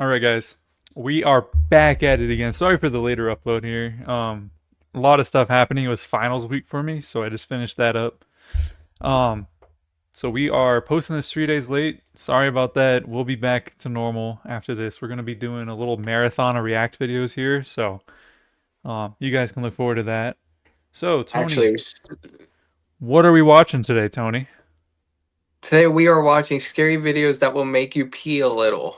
All right, guys, we are back at it again. Sorry for the later upload here. A lot of stuff happening. It was finals week for me, so I just finished that up. Um, so we are posting this 3 days late. Sorry about that. We'll be back to normal after this. We're gonna be doing a little marathon of React videos here, so you guys can look forward to that. So, Tony, Actually, what are we watching today, Tony? today we are watching scary videos that will make you pee a little.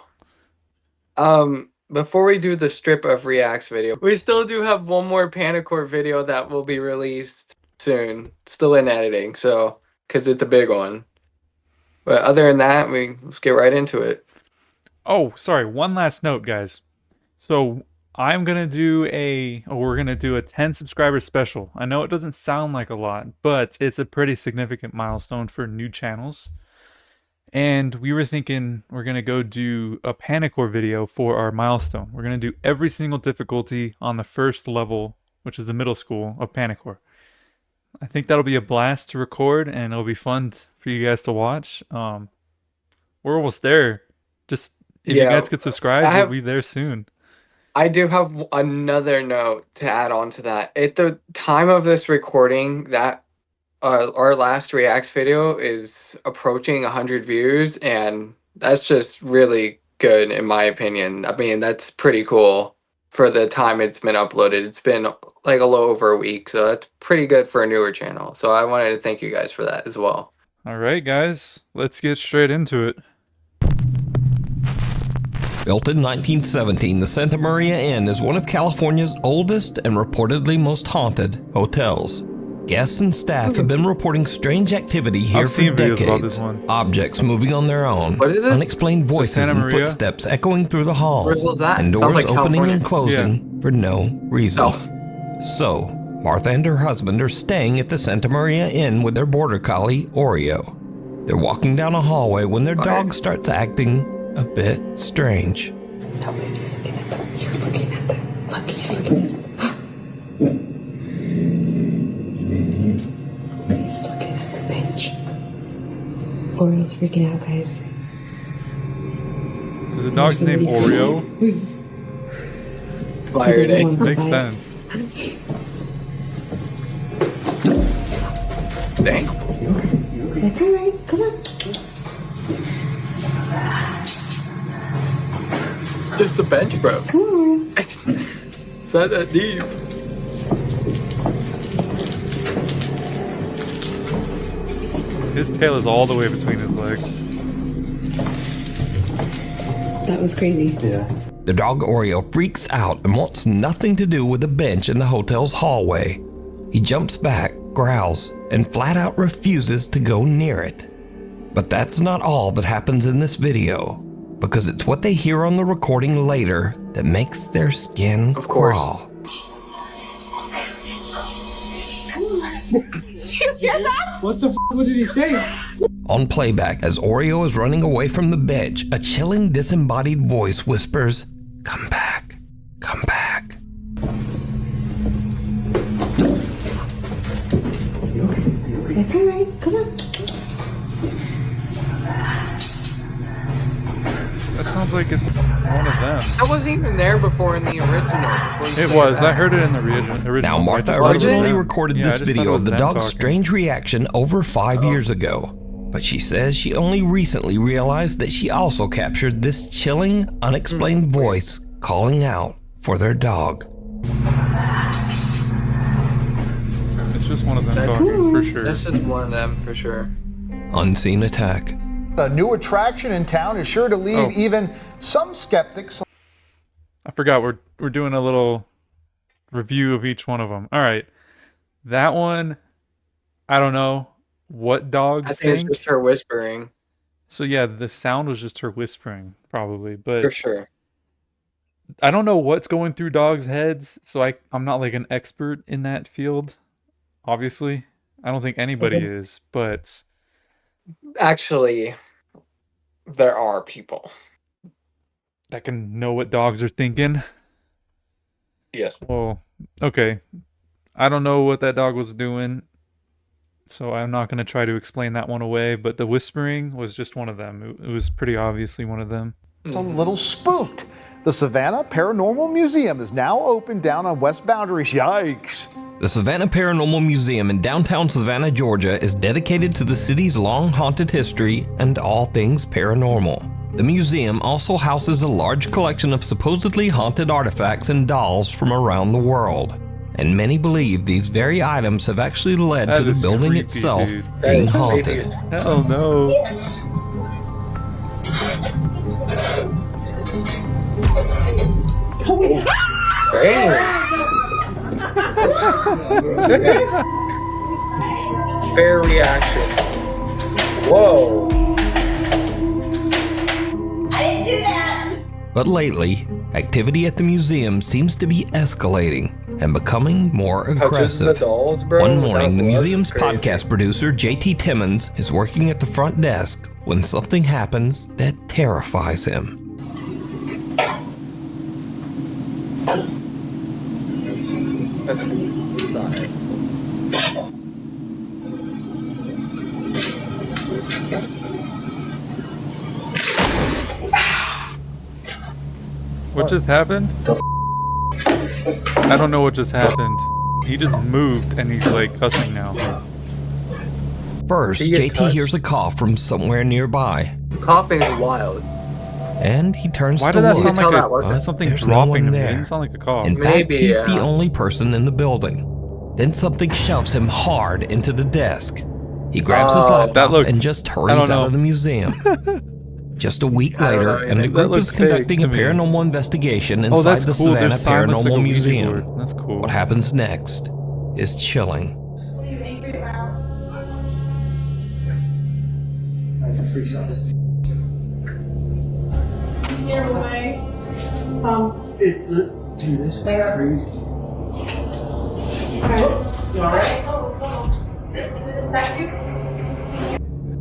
Before we do the strip of reacts video, we still do have one more Panicore video that will be released soon. Still in editing, so because it's a big one. But other than that, let's get right into it. Oh, sorry. One last note, guys. So we're gonna do a 10 subscriber special. I know it doesn't sound like a lot, but it's a pretty significant milestone for new channels. And we were thinking we're gonna go do a Panicore video for our milestone. We're gonna do every single difficulty on the first level, which is the middle school of Panicore. I think that'll be a blast to record, and it'll be fun for you guys to watch. We're almost there. Just if you Yeah, guys could subscribe, we'll be there soon. I do have another note to add on to that. At the time of this recording, that our last reacts video is approaching 100 views, and that's just really good in my opinion. I mean, that's pretty cool for the time it's been uploaded. It's been like a little over a week, so that's pretty good for a newer channel. So I wanted to thank you guys for that as well. All right, guys, let's get straight into it. Built in 1917, the Santa Maria Inn is one of California's oldest and reportedly most haunted hotels. Guests and staff have been reporting strange activity here for decades. Objects moving on their own, what is this? unexplained voices and footsteps echoing through the halls, and doors like opening and closing for no reason. So, Martha and her husband are staying at the Santa Maria Inn with their border collie, Oreo. They're walking down a hallway when their dog starts acting a bit strange. Tell me he's looking at them. He was looking at them. Look, he's looking. He's looking at the bench. Oreo's freaking out, guys. Is the dog's name Oreo? Fired egg. Makes sense. Dang. That's alright. Come on. Just a bench, bro. Come on. It's not that deep. His tail is all the way between his legs. That was crazy. Yeah. The dog Oreo freaks out and wants nothing to do with the bench in the hotel's hallway. He jumps back, growls, and flat out refuses to go near it. But that's not all that happens in this video, because it's what they hear on the recording later that makes their skin crawl. You hear that? What the f*** what did he say? On playback, as Oreo is running away from the bench, a chilling disembodied voice whispers, "Come back, come back." That's alright. Come on. That sounds like it's one of them. I wasn't even there before in the original. It was. I heard it in the original. Now, Martha originally recorded this video of the dog's strange reaction over 5 years ago, but she says she only recently realized that she also captured this chilling, unexplained voice calling out for their dog. It's just one of them talking, for sure. That's just one of them, for sure. Unseen attack. A new attraction in town is sure to leave even some skeptics. I forgot we're doing a little review of each one of them. All right, that one, I don't know what dogs I think it's just her whispering. So yeah, the sound was just her whispering, probably. But for sure, I don't know what's going through dogs' heads. So I'm not like an expert in that field. Obviously, I don't think anybody is, but actually, there are people that can know what dogs are thinking. Yes. Well, okay. I don't know what that dog was doing, so I'm not going to try to explain that one away, but the whispering was just one of them. It was pretty obviously one of them. A little spooked The Savannah Paranormal Museum is now open down on West Boundaries. Yikes. The Savannah Paranormal Museum in downtown Savannah, Georgia is dedicated to the city's long haunted history and all things paranormal. The museum also houses a large collection of supposedly haunted artifacts and dolls from around the world. And many believe these very items have actually led That to the is building creepy, itself dude. being That is haunted. creepy as Hell no. Fair reaction. Whoa. But lately, activity at the museum seems to be escalating and becoming more Touches the aggressive. dolls, bro. One without morning, the gloves is museum's crazy. podcast producer, JT Timmons, is working at the front desk when something happens that terrifies him. That's not it. What just happened? I don't know what just happened. He just moved and he's like cussing now. First, Did you get JT touched? hears a cough from somewhere nearby, Coughing is wild. and he turns Why to did that look. sound tell that like wasn't- something There's no dropping one to me? It there. didn't sound like a cough. In fact, Maybe, he's the yeah. only person in the building. Then something shoves him hard into the desk. He grabs his Oh, laptop that looks- and just I hurries don't know. out of the museum. Just a week I don't later, know and the either. That group looks is conducting fake a to me. paranormal investigation Oh, inside that's the cool. Savannah There's sign looks like a Paranormal Ouija Museum. board. That's cool. What happens next is chilling. Scared away. It's dude, this is crazy. You alright?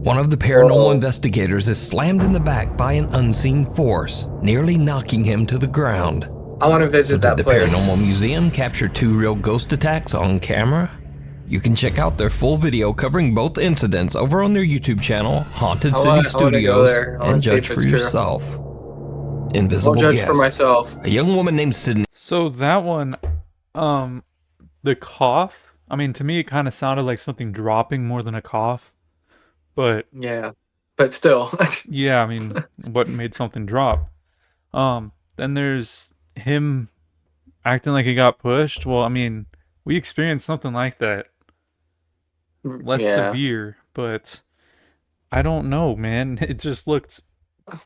One of the paranormal Whoa. investigators is slammed in the back by an unseen force, nearly knocking him to the ground. I want to So visit did that the place. Paranormal Museum capture 2 real ghost attacks on camera? You can check out their full video covering both incidents over on their YouTube channel, Haunted I City wanna go Studios, there. I wanna and see judge if for it's true. yourself. I'll Invisible judge Guest. for myself. A young woman named Sydney So that one, the cough, I mean, to me, it kind of sounded like something dropping more than a cough. But Yeah, but still. yeah, I mean, what made something drop? Then there's him acting like he got pushed. Well, I mean, we experienced something like that. Less Yeah. severe, but I don't know, man. It just looked.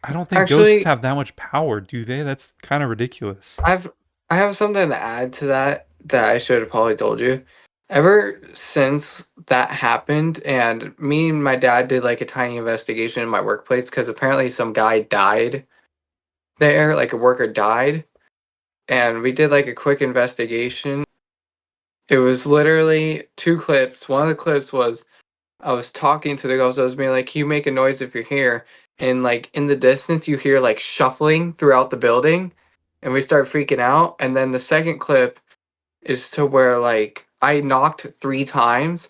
I don't think Actually- ghosts have that much power, do they? That's kind of ridiculous. I have something to add to that I should have probably told you. Ever since that happened, and me and my dad did like a tiny investigation in my workplace because apparently some guy died there, like a worker died, and we did like a quick investigation. It was literally 2 clips. One of the clips was I was talking to the ghost. I was being like, "Can you make a noise if you're here?" And like in the distance, you hear like shuffling throughout the building, and we start freaking out. And then the second clip is to where like I knocked 3 times,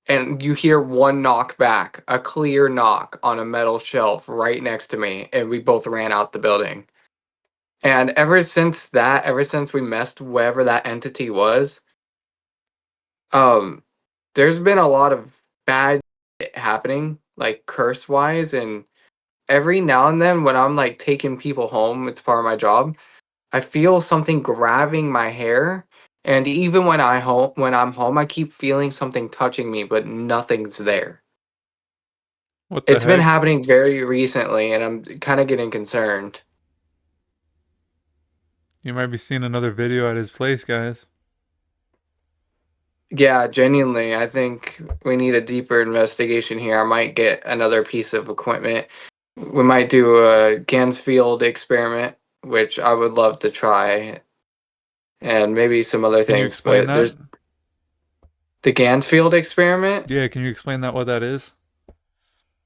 and you hear one knock back, a clear knock on a metal shelf right next to me, and we both ran out the building. And ever since we messed wherever that entity was, there's been a lot of bad shit happening, like curse wise, and every now and then when I'm like taking people home, it's part of my job, I feel something grabbing my hair. And even when I'm home, I keep feeling something touching me, but nothing's there. What the It's been heck? happening very recently, and I'm kind of getting concerned. You might be seeing another video at his place, guys. Yeah, genuinely, I think we need a deeper investigation here. I might get another piece of equipment. We might do a Gansfield experiment, which I would love to try, and maybe some other Can you things. explain But that? there's the Gansfield experiment. Yeah, can you explain that what that is?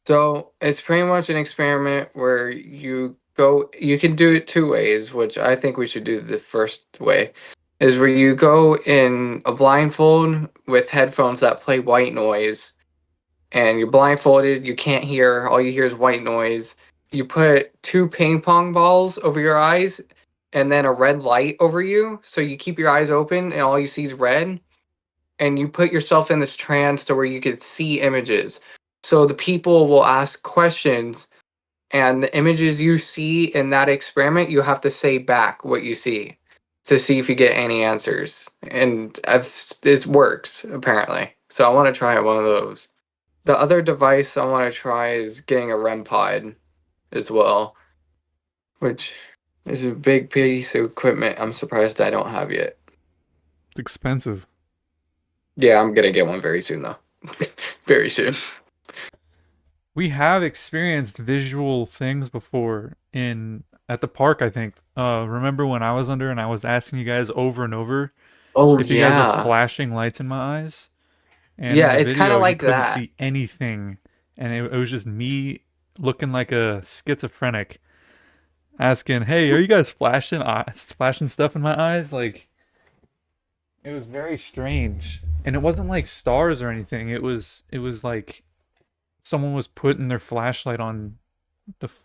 So it's pretty much an experiment where you can do it 2 ways, which I think we should do the first way, is where you go in a blindfold with headphones that play white noise, and you're blindfolded, you can't hear, all you hear is white noise. You put 2 ping pong balls over your eyes, and then a red light over you. So you keep your eyes open and all you see is red. And you put yourself in this trance to where you could see images. So the people will ask questions, and the images you see in that experiment, you have to say back what you see to see if you get any answers. And it works, apparently. So I want to try one of those. The other device I want to try is getting a REM pod as well, which is a big piece of equipment I'm surprised I don't have yet. It's expensive. Yeah, I'm gonna get one very soon though. Very soon. We have experienced visual things before at the park, I think. Remember when I was under and I was asking you guys over and over Oh if you guys have yeah. flashing lights in my eyes? And Yeah, in the it's kinda video, you like couldn't that. see anything. And it was just me looking like a schizophrenic asking, hey, are you guys flashing stuff in my eyes? Like, it was very strange. And it wasn't like stars or anything. It was like someone was putting their flashlight on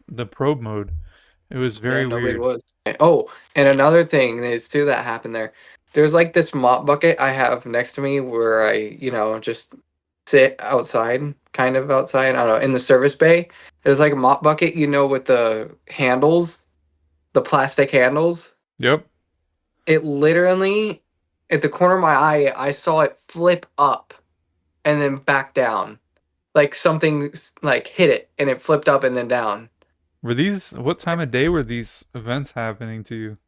the probe mode. It was very Yeah, nobody weird. was. Oh, and another thing is too that happened there. There's like this mop bucket I have next to me where I, just sit outside, kind of outside, I don't know, in the service bay. There's like a mop bucket, with the handles, the plastic handles. Yep. It literally, at the corner of my eye, I saw it flip up and then back down. Like something like hit it and it flipped up and then down. What time of day were these events happening to you?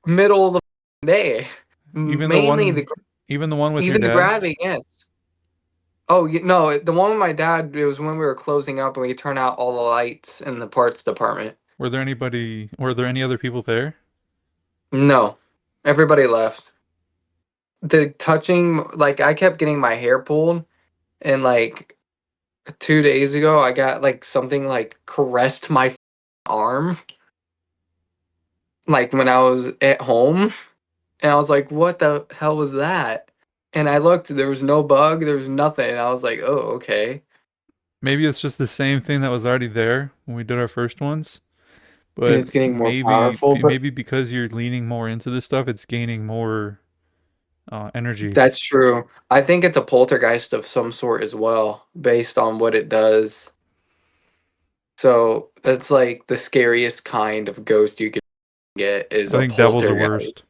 Middle of the day. Even Mainly even the one with your even the dad? gravity, yes. Oh, no, the one with my dad, it was when we were closing up and we turned out all the lights in the parts department. Were there any other people there? No, everybody left. The touching, like, I kept getting my hair pulled, and like 2 days ago, I got like something like caressed my arm, like when I was at home, and I was like, what the hell was that? And I looked, there was no bug, there was nothing. And I was like, oh, okay. Maybe it's just the same thing that was already there when we did our first ones. And But it's getting more powerful, but maybe because you're leaning more into this stuff, it's gaining more energy. that's true. I think it's a poltergeist of some sort as well, based on what it does. So that's like the scariest kind of ghost you can get is I a think devil's the poltergeist. worst.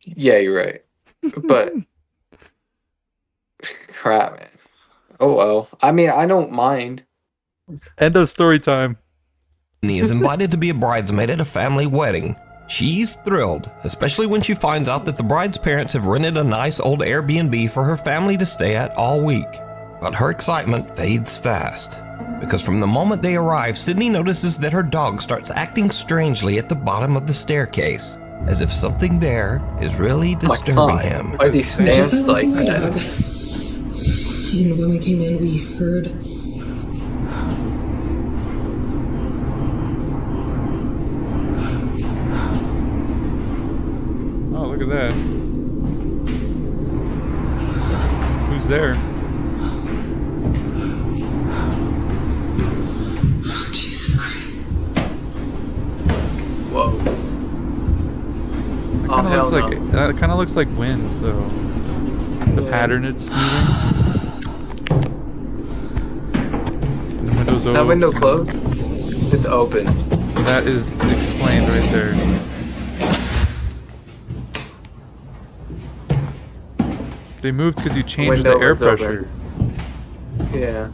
Yeah, you're right. But crap, man. Oh well. I mean, I don't mind. End of story time. Sydney is invited to be a bridesmaid at a family wedding. She's thrilled, especially when she finds out that the bride's parents have rented a nice old Airbnb for her family to stay at all week. But her excitement fades fast, because from the moment they arrive, Sydney notices that her dog starts acting strangely at the bottom of the staircase, as if something there is really disturbing God. him. Why does he stance like that? When we came in, we heard. Oh, look at that. Who's there? Jesus Christ. Whoa. Oh, hell no. That kind of looks like wind, though. The Yeah. pattern it's moving. The window's open. That window closed? It's open. That is explained right there. They moved because you changed the Window air was open. pressure. Yeah.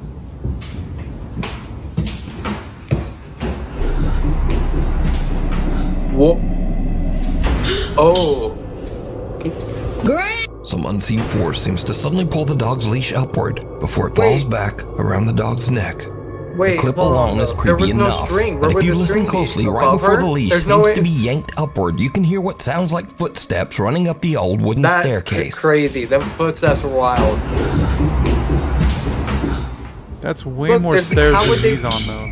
Whoa. Oh. Great! Some unseen force seems to suddenly pull the dog's leash upward before it falls Wait. back around the dog's neck. Wait, The clip hold on, alone is though. There creepy was no enough, string. but Where if would you the listen string be? closely, right Above before her? the leash There's no seems way- to be yanked upward, you can hear what sounds like footsteps running up the old wooden That's staircase. crazy. Them footsteps were wild. That's way Look, more there's- stairs how than would they- he's on, though.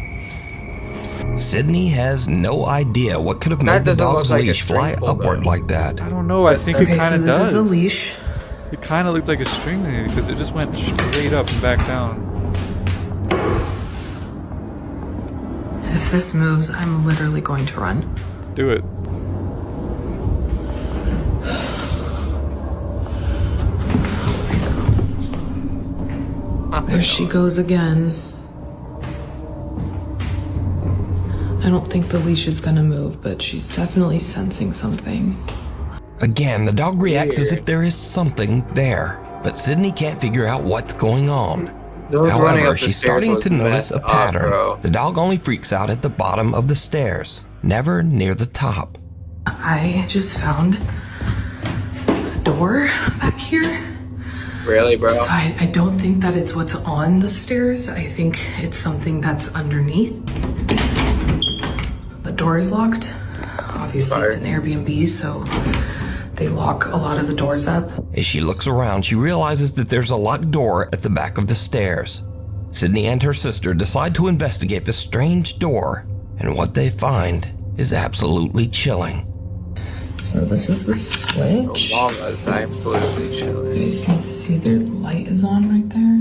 Sydney has no idea what could have That made the doesn't look dog's like a leash fly string pull, upward though. like that. I don't know. I think it Okay, kind so of this does. is the leash. It kind of looked like a string to me because it just went straight up and back down. If this moves, I'm literally going to run. Do it. There she goes again. I don't think the leash is gonna move, but she's definitely sensing something. Again, the dog reacts as if there is something there, but Sydney can't figure out what's going on. Those running However, up the she's stairs starting was to notice a messed up, pattern. bro. The dog only freaks out at the bottom of the stairs, never near the top. I just found a door back here. Really, bro? So I don't think that it's what's on the stairs. I think it's something that's underneath. The door is locked. Obviously, it's an Airbnb, so they lock a lot of the doors up. As she looks around, she realizes that there's a locked door at the back of the stairs. Sydney and her sister decide to investigate the strange door, and what they find is absolutely chilling. So this is the switch. The llama's absolutely You chilling. guys can see their light is on right there.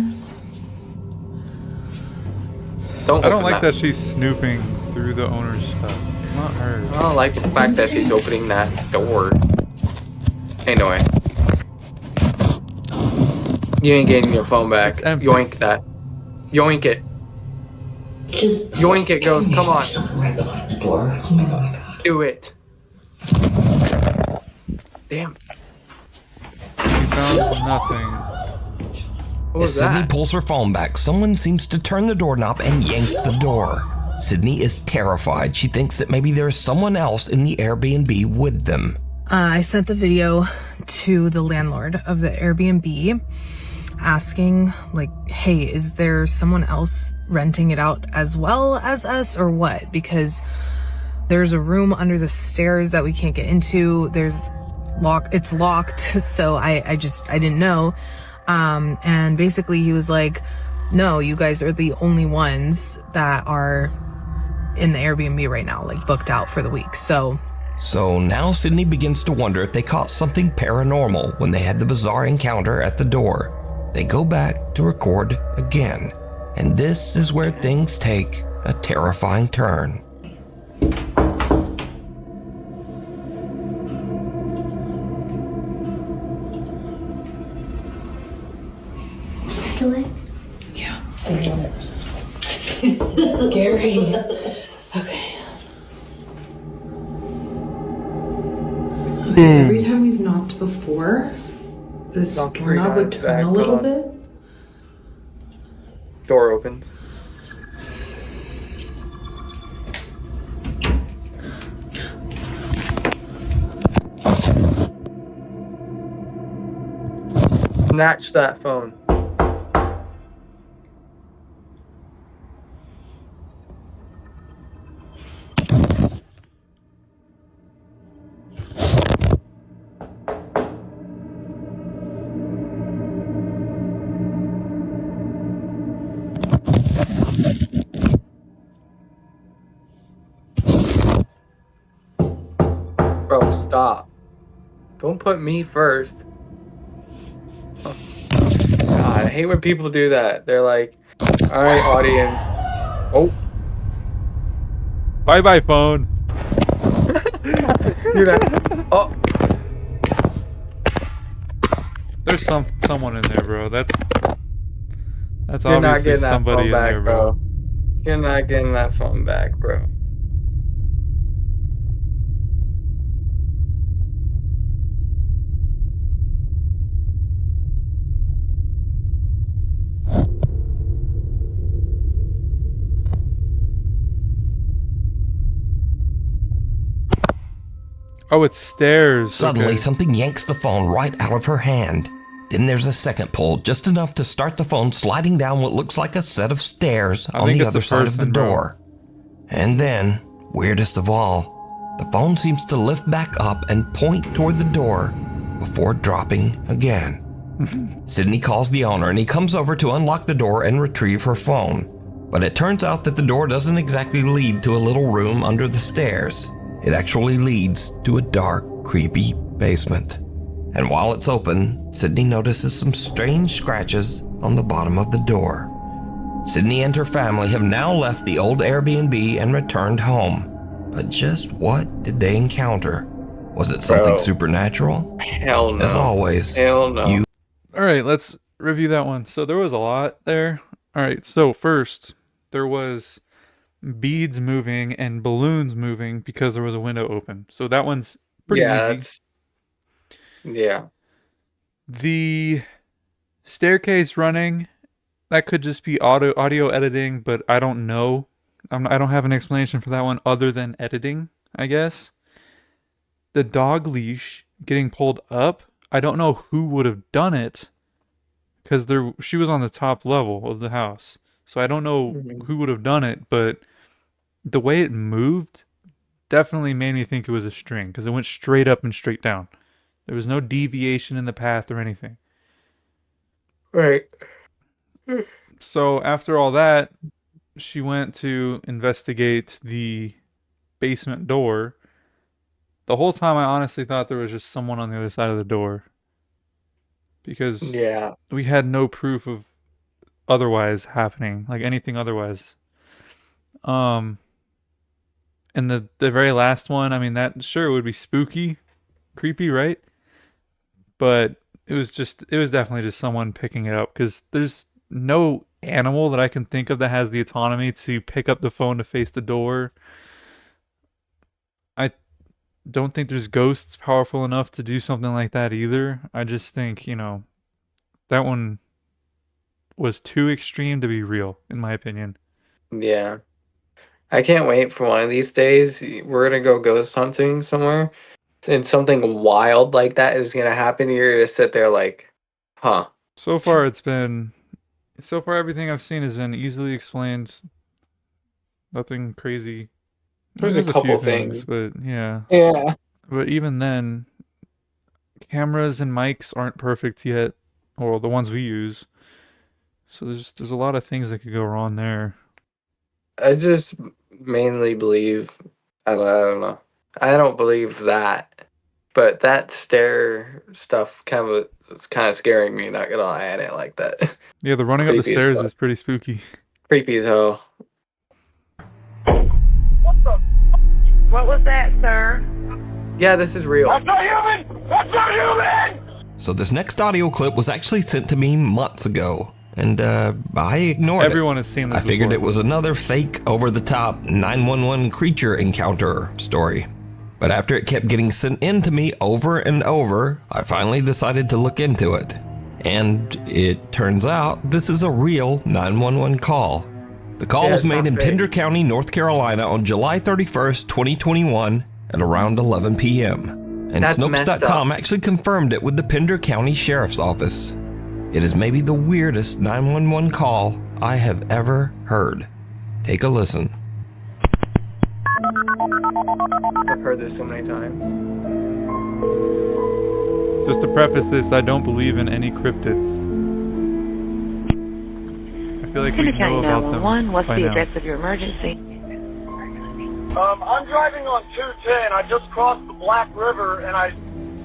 Don't I don't open like that she's snooping through the owner's stuff. Not her. I don't like the fact that she's opening that door. Anyway. You ain't getting your phone back. It's empty. Yoink that. Yoink it. Just Yoink it, Ghost. Come on. there's something right behind the door. Oh my god. Do it. Damn. She found nothing. What As was Sydney that? pulls her phone back, someone seems to turn the doorknob and yank the door. Sydney is terrified. She thinks that maybe there's someone else in the Airbnb with them. I sent the video to the landlord of the Airbnb asking, like, hey, is there someone else renting it out as well as us or what? Because there's a room under the stairs that we can't get into. It's locked. So I didn't know. And basically he was like, no, you guys are the only ones that are in the Airbnb right now, like booked out for the week. So now Sydney begins to wonder if they caught something paranormal when they had the bizarre encounter at the door. They go back to record again, and this is where things take a terrifying turn. yeah. Scary. Okay. Every time we've knocked before, this Knocked doorknob would 3 times turn a back, little hold on. bit. Door opens. Snatch that phone. Bro, stop. Don't put me first. Oh. God, I hate when people do that. They're like, alright, audience. Oh, Bye bye, phone. do that. Oh, There's someone in there, bro. That's you're not obviously getting that somebody phone in back, there, bro. bro. You're not getting that phone back, bro. Oh, it's stairs. Suddenly, Okay. something yanks the phone right out of her hand. Then there's a second pull, just enough to start the phone sliding down what looks like a set of stairs I on think the it's other a side of the person, bro. door. And then, weirdest of all, the phone seems to lift back up and point toward the door before dropping again. Sydney calls the owner and he comes over to unlock the door and retrieve her phone. But it turns out that the door doesn't exactly lead to a little room under the stairs. It actually leads to a dark, creepy basement. And while it's open, Sydney notices some strange scratches on the bottom of the door. Sydney and her family have now left the old Airbnb and returned home. But just what did they encounter? Was it something Bro. supernatural? Hell no. As always, Hell no. you All right, let's review that one. So there was a lot there. All right. So first, there was beads moving and balloons moving because there was a window open. So that one's pretty easy. Yeah. The staircase running, that could just be audio editing, but I don't know. I don't have an explanation for that one other than editing, I guess. The dog leash getting pulled up, I don't know who would have done it because she was on the top level of the house. So I don't know who would have done it, but the way it moved definitely made me think it was a string because it went straight up and straight down. There was no deviation in the path or anything. Right. So after all that, she went to investigate the basement door. The whole time I honestly thought there was just someone on the other side of the door. Because we had no proof of otherwise happening, like anything otherwise. And the very last one, I mean, that sure would be spooky, creepy, right? But it was definitely just someone picking it up because there's no animal that I can think of that has the autonomy to pick up the phone to face the door. I don't think there's ghosts powerful enough to do something like that either. I just think, that one was too extreme to be real, in my opinion. Yeah. I can't wait for one of these days. We're going to go ghost hunting somewhere. And something wild like that is going to happen. You're going to sit there like, huh. So far, everything I've seen has been easily explained. Nothing crazy. There's a couple things. But yeah. Yeah. But even then, cameras and mics aren't perfect yet. Or the ones we use. So there's a lot of things that could go wrong there. I just mainly believe, I don't know. I don't believe that. But that stair stuff it's kind of scaring me, not gonna lie, I didn't like that. Yeah, the running up the stairs is pretty spooky. Creepy as hell. What was that, sir? Yeah, this is real. That's not human! That's not human! So this next audio clip was actually sent to me months ago, and I ignored Everyone has seen this I figured before. it was another fake, over-the-top 911 creature encounter story. But after it kept getting sent in to me over and over, I finally decided to look into it. And it turns out this is a real 911 call. The call was made in Pender County, North Carolina on July 31st, 2021 at around 11 p.m. And Snopes.com actually confirmed it with the Pender County Sheriff's Office. It is maybe the weirdest 911 call I have ever heard. Take a listen. I've heard this so many times. Just to preface this, I don't believe in any cryptids. I feel like we know about them. What's by the now. address of your emergency? I'm driving on 210. I just crossed the Black River, and I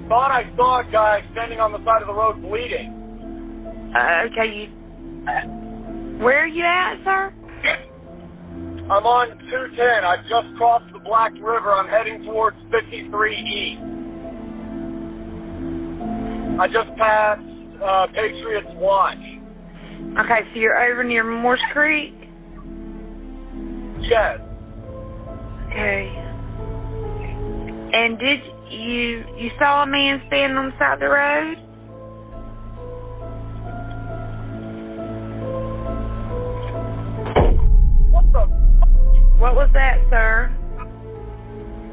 thought I saw a guy standing on the side of the road bleeding. Okay, where are you at, sir? I'm on 210. I just crossed the Black River. I'm heading towards 53E. I just passed Patriots Watch. Okay, so you're over near Morse Creek? Yes. Okay. And did you saw a man standing on the side of the road? What the? What was that, sir?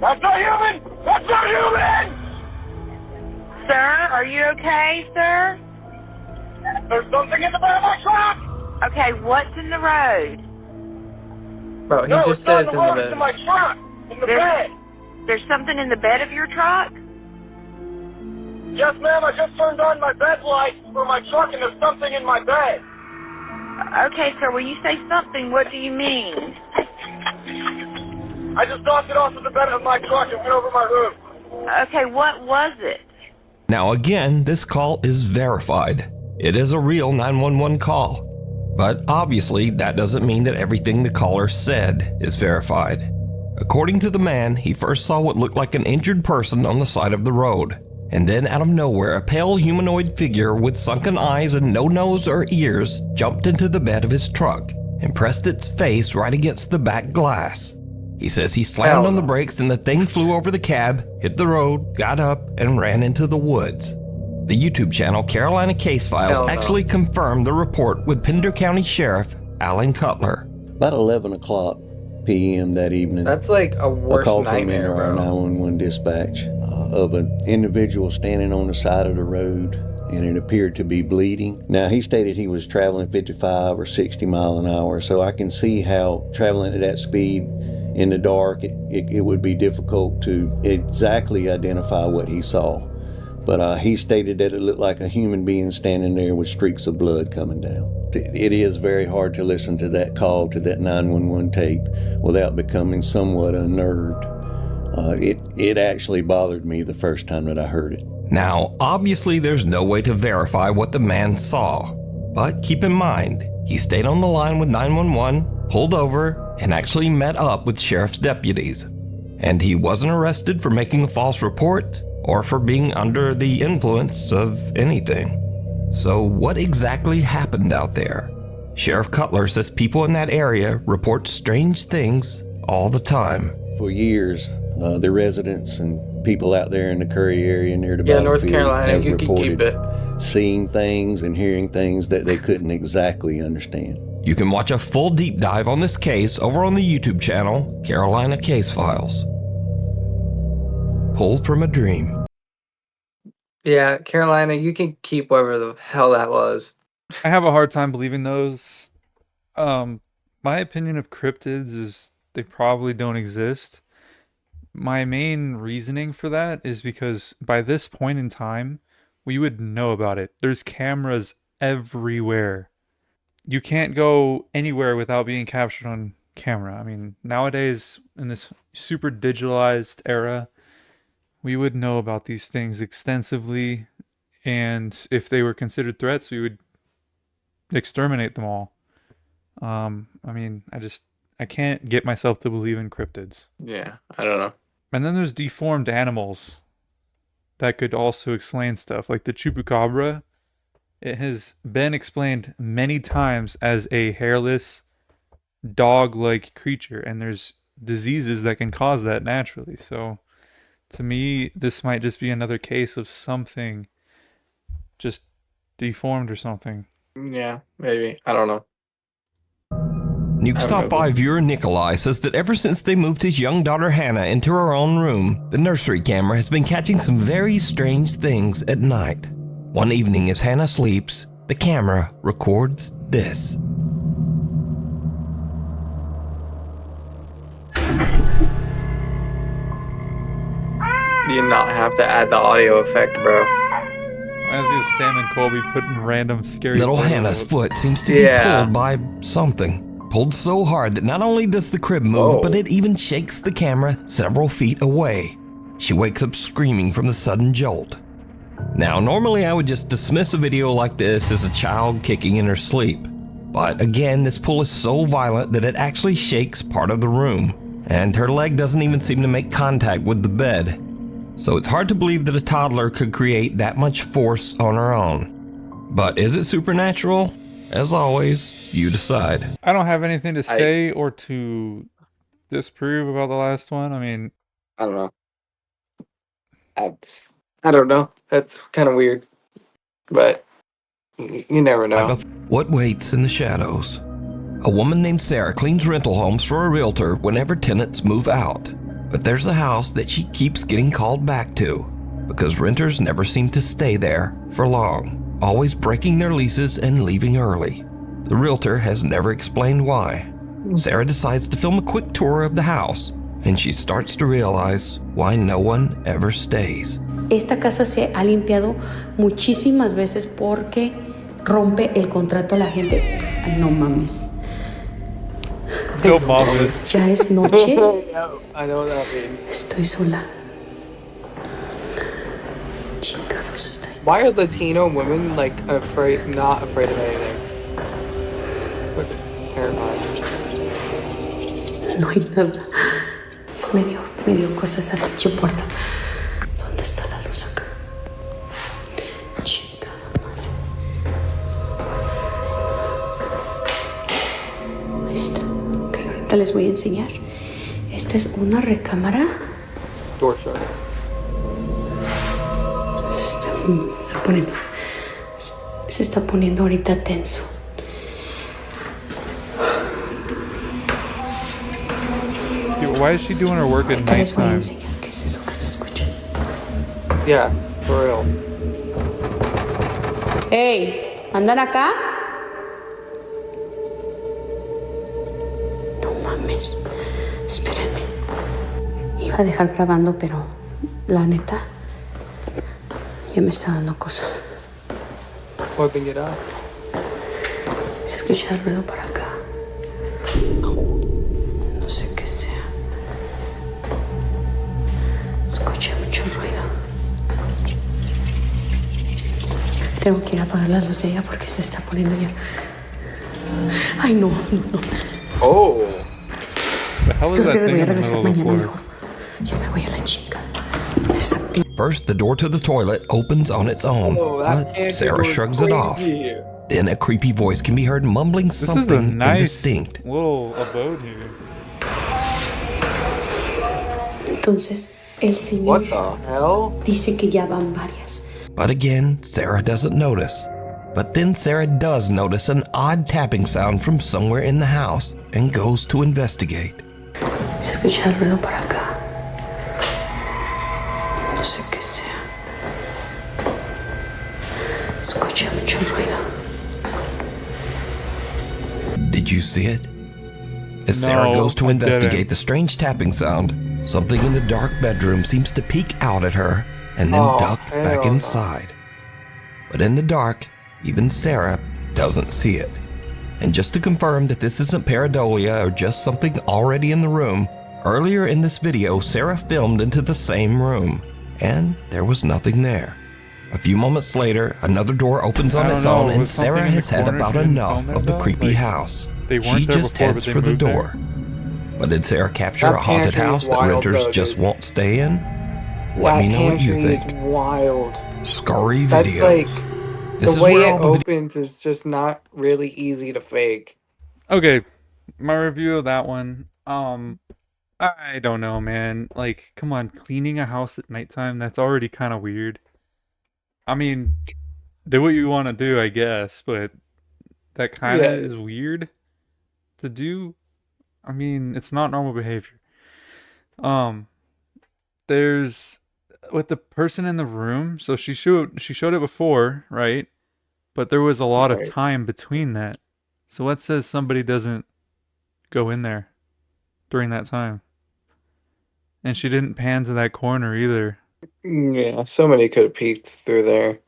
That's not human! That's not human! Sir, are you okay, sir? There's something in the bed of my truck! Okay, what's in the road? Bro, he No, just said it's in the It's in my bed. truck! In the bed! There's something in the bed of your truck? Yes, ma'am, I just turned on my bed light for my truck and there's something in my bed. Okay, sir, when you say something, what do you mean? I just knocked it off of the bed of my truck and went over my roof. Okay, what was it? Now again, this call is verified. It is a real 911 call. But obviously, that doesn't mean that everything the caller said is verified. According to the man, he first saw what looked like an injured person on the side of the road. And then out of nowhere, a pale humanoid figure with sunken eyes and no nose or ears jumped into the bed of his truck and pressed its face right against the back glass. He says he slammed on the brakes and the thing flew over the cab, hit the road, got up, and ran into the woods. The YouTube channel Carolina Case Files actually confirmed the report with Pender County Sheriff Alan Cutler. About 11 o'clock p.m. that evening, That's like a worse a call came nightmare, into our bro. 911 dispatch of an individual standing on the side of the road, and it appeared to be bleeding. Now, he stated he was traveling 55 or 60 mile an hour, so I can see how traveling at that speed in the dark, it would be difficult to exactly identify what he saw. But he stated that it looked like a human being standing there with streaks of blood coming down. It is very hard to listen to that call, to that 911 tape, without becoming somewhat unnerved. It actually bothered me the first time that I heard it. Now, obviously there's no way to verify what the man saw, but keep in mind, he stayed on the line with 911, pulled over, and actually met up with sheriff's deputies. And he wasn't arrested for making a false report or for being under the influence of anything. So what exactly happened out there? Sheriff Cutler says people in that area report strange things all the time. For years, the residents and people out there in the Curry area near the battlefield North Carolina, have you can keep reported it. seeing things and hearing things that they couldn't exactly understand. You can watch a full deep dive on this case over on the YouTube channel, Carolina Case Files. Pulled from a Dream. Yeah, Carolina, you can keep whatever the hell that was. I have a hard time believing those. My opinion of cryptids is they probably don't exist. My main reasoning for that is because by this point in time, we would know about it. There's cameras everywhere. You can't go anywhere without being captured on camera. I mean, nowadays, in this super digitalized era, we would know about these things extensively, and if they were considered threats, we would exterminate them all. I mean, I can't get myself to believe in cryptids. Yeah, I don't know. And then there's deformed animals that could also explain stuff, like the chupacabra. It has been explained many times as a hairless, dog-like creature, and there's diseases that can cause that naturally. So, to me, this might just be another case of something just deformed or something. Yeah, maybe. I don't know. Nuke Stop By viewer Nikolai says that ever since they moved his young daughter Hannah into her own room, the nursery camera has been catching some very strange things at night. One evening as Hannah sleeps, the camera records this. You not have to add the audio effect, bro. Reminds me of Sam and Colby putting random scary Little photos Hannah's up. foot seems to be pulled by something. Pulled so hard that not only does the crib move, but it even shakes the camera several feet away. She wakes up screaming from the sudden jolt. Now, normally I would just dismiss a video like this as a child kicking in her sleep. But again, this pull is so violent that it actually shakes part of the room, and her leg doesn't even seem to make contact with the bed. So it's hard to believe that a toddler could create that much force on her own. But is it supernatural? As always, you decide. I don't have anything to say or to disprove about the last one. I mean, I don't know. I don't know. That's kind of weird. But you never know. What waits in the shadows? A woman named Sarah cleans rental homes for a realtor whenever tenants move out. But there's a house that she keeps getting called back to because renters never seem to stay there for long, always breaking their leases and leaving early. The realtor has never explained why. Sarah decides to film a quick tour of the house, and she starts to realize why no one ever stays. Esta casa se ha limpiado muchísimas veces porque rompe el contrato a la gente. Ay, no mames. No mames. Ya es noche. I know what that means. Estoy sola. Chingados estoy. Why are Latino women like not afraid of anything? But terrified. No hay nada. Me dio cosas a la pinche puerta. ¿Dónde está la luz acá? Ahorita les voy a enseñar. Esta es una recámara. Door shuts. Se está poniendo ahorita tenso. Dude, why is she doing her work at Ahorita les voy a nighttime? enseñar qué es eso que se escucha. Yeah, for real. ¡Ey! ¿Andan acá? No mames. Espérenme. Iba a dejar grabando, pero la neta ya me está dando cosa. Open it up. Se escucha el ruido para acá. No sé qué sea. Escucha mucho ruido. Tengo que ir a apagar la luz de ella porque se está poniendo ya. Ay, no. Oh. The hell is Creo that que me thing voy a in the regresar middle of the mañana floor? mejor. Yo me voy a la chica. Esa First, the door to the toilet opens on its own, Oh, that but pantry Sarah was shrugs it off. crazy. Then a creepy voice can be heard mumbling This is a something nice indistinct. little abode here. Entonces, el señor What the hell? dice que ya van varias. But again, Sarah doesn't notice. But then Sarah does notice an odd tapping sound from somewhere in the house and goes to investigate. Se escucha el ruido para acá. No sé qué sea. Escucha mucho ruido. Did you see it? As Sarah No, goes to I investigate didn't. the strange tapping sound, something in the dark bedroom seems to peek out at her and then Oh, duck back hell no. inside. But in the dark, even Sarah doesn't see it. And just to confirm that this isn't pareidolia or just something already in the room, earlier in this video, Sarah filmed into the same room, and there was nothing there. A few moments later, another door opens on I don't its know, own, and was something Sarah in the has had corner about she didn't enough film it of the about? creepy Like, house. they She weren't there just before, heads but they for the moved there? door. But did Sarah capture That a haunted pantry is house that wild, renters though, just dude. won't stay in? Let That me know what you pantry think. is wild. Scurry That's videos. like This the is way where it all the opens is just not really easy to fake. Okay, my review of that one. I don't know, man. Like, come on, cleaning a house at nighttime, that's already kind of weird. I mean, do what you want to do, I guess, but that kind of Yeah. is weird to do. I mean, it's not normal behavior. Um, there's with the person in the room, so she showed it before, right? But there was a lot of Right. time between that. So what says somebody doesn't go in there during that time? And she didn't pan to that corner either. Yeah, somebody could have peeked through there.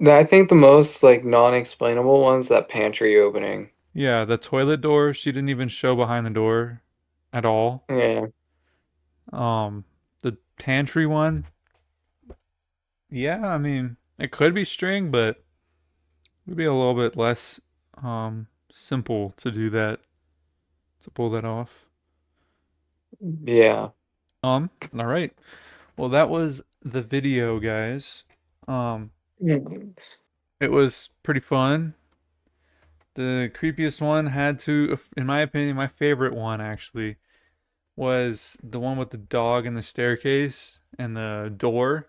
I think the most like non-explainable one's that pantry opening. Yeah, the toilet door, she didn't even show behind the door at all. Yeah. The pantry one, yeah, I mean, it could be string, but it would be a little bit less simple to do that, to pull that off. Yeah. All right. Well, that was the video, guys. It was pretty fun. The creepiest one had to, in my opinion, my favorite one actually was the one with the dog and the staircase and the door.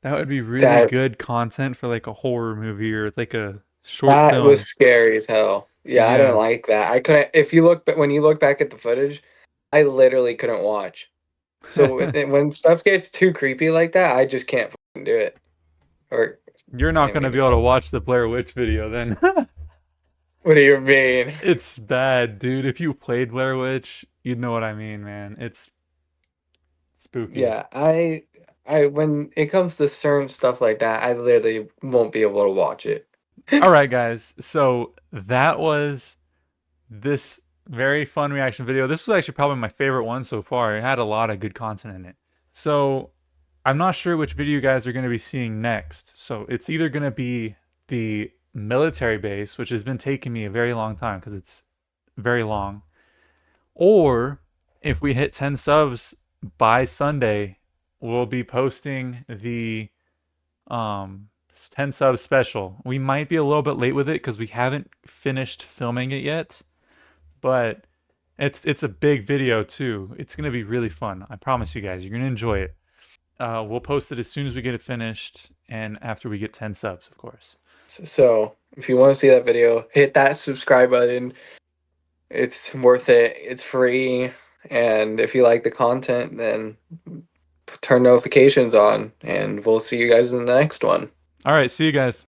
That would be really That good content for like a horror movie or like a short that film. was scary as hell. Yeah, I Yeah. didn't like that. I couldn't. If you look, when you look back at the footage, I literally couldn't watch. So when stuff gets too creepy like that, I just can't fucking do it. Or You're not I going to mean, be able to watch the Blair Witch video then. what do you mean? It's bad, dude. If you played Blair Witch, you'd know what I mean, man. It's spooky. Yeah, I when it comes to certain stuff like that, I literally won't be able to watch it. All right, guys. So that was this very fun reaction video. This was actually probably my favorite one so far. It had a lot of good content in it. So I'm not sure which video you guys are going to be seeing next. So it's either going to be the military base, which has been taking me a very long time because it's very long. Or if we hit 10 subs by Sunday, we'll be posting the 10 sub special. We might be a little bit late with it because we haven't finished filming it yet, but It's a big video too. It's gonna be really fun. I promise you guys, you're gonna enjoy it. We'll post it as soon as we get it finished, and after we get 10 subs, of course. So if you want to see that video, hit that subscribe button. It's worth it. It's free. And if you like the content, then turn notifications on, and we'll see you guys in the next one. All right, see you guys.